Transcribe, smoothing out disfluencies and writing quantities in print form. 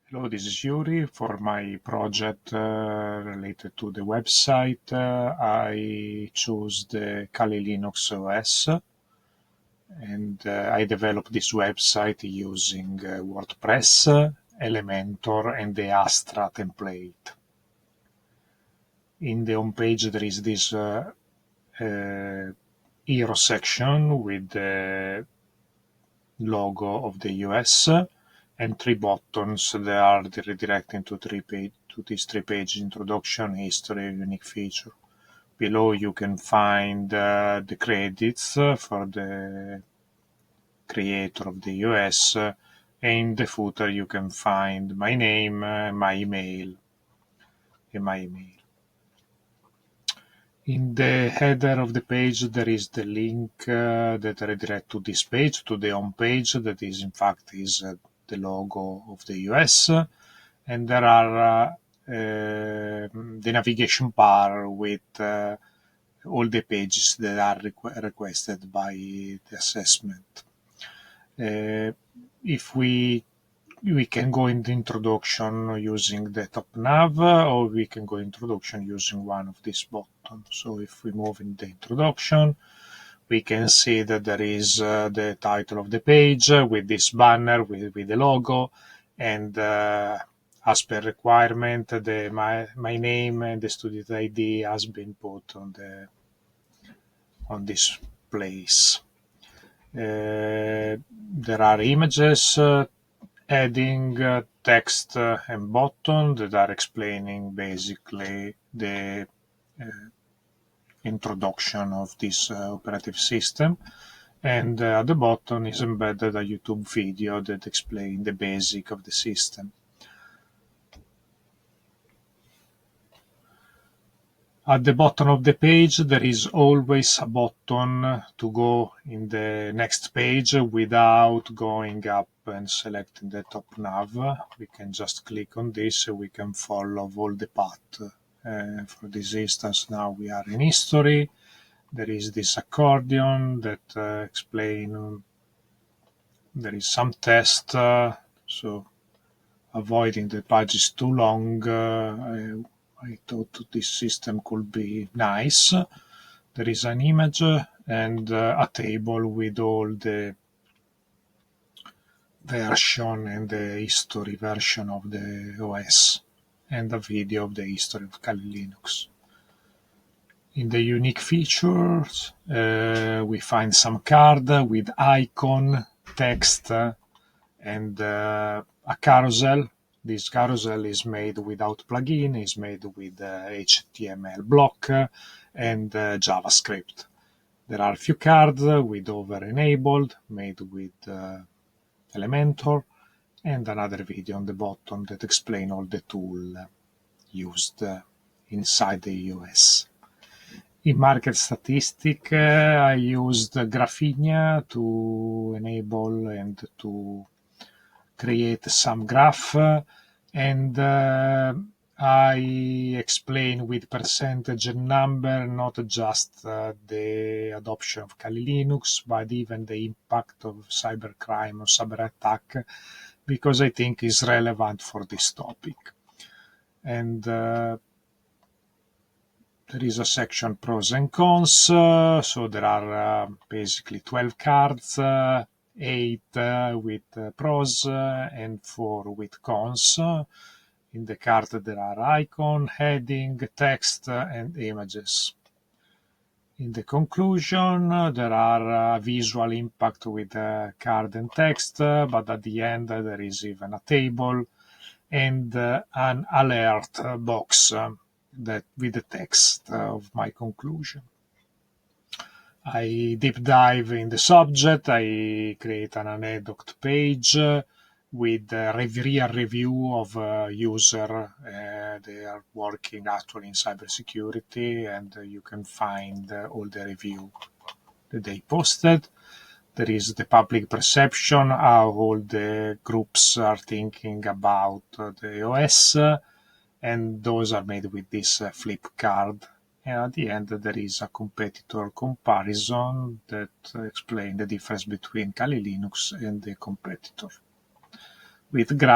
Hello, this is Yuri. For my project related to the website, I choose the Kali Linux OS, and I developed this website using WordPress, Elementor, and the Astra template. In the home page, there is this hero section with the logo of the US and three buttons that are redirecting to this three-page introduction, history, unique feature. Below you can find the credits for the creator of the US, and in the footer you can find my name, my email. In the header of the page, there is the link that redirect to this page, to the home page, that is in fact the logo of the US, and there are the navigation bar with all the pages that are requested by the assessment. If we can go in the introduction using the top nav, or we can go introduction using one of these buttons. So if we move in the introduction, we can see that there is the title of the page with this banner with the logo, and as per requirement, my name and the student ID has been put on this place. There are images, adding text and button that are explaining basically the introduction of this operative system, and at the bottom is embedded a YouTube video that explains the basic of the system. At the bottom of the page, there is always a button to go in the next page without going up and selecting the top nav. We can just click on this so we can follow all the path. For this instance, now we are in history. There is this accordion that explain there is some test, so avoiding the pages too long. I thought this system could be nice. There is an image and a table with all the version and the history version of the OS, and a video of the history of Kali Linux. In the unique features, we find some card with icon, text, and a carousel. This carousel is made without plugin, is made with HTML block and JavaScript. There are a few cards with over enabled, made with Elementor, and another video on the bottom that explain all the tool used inside the US. In market statistic, I used Graphinia to enable and to create some graph, and I explain with percentage and number not just the adoption of Kali Linux, but even the impact of cybercrime or cyber attack, because I think is relevant for this topic. And there is a section pros and cons, so there are basically 12 cards, 8 with pros and 4 with cons. In the card there are icon, heading, text, and images. In the conclusion, there are visual impact with card and text, but at the end there is even a table and an alert box that with the text of my conclusion. I deep dive in the subject. I create an anecdote page with a real review of user. They are working actually in cybersecurity, and you can find all the review that they posted. There is the public perception, how all the groups are thinking about the OS, and those are made with this flip card. And at the end, there is a competitor comparison that explains the difference between Kali Linux and the competitor, with graph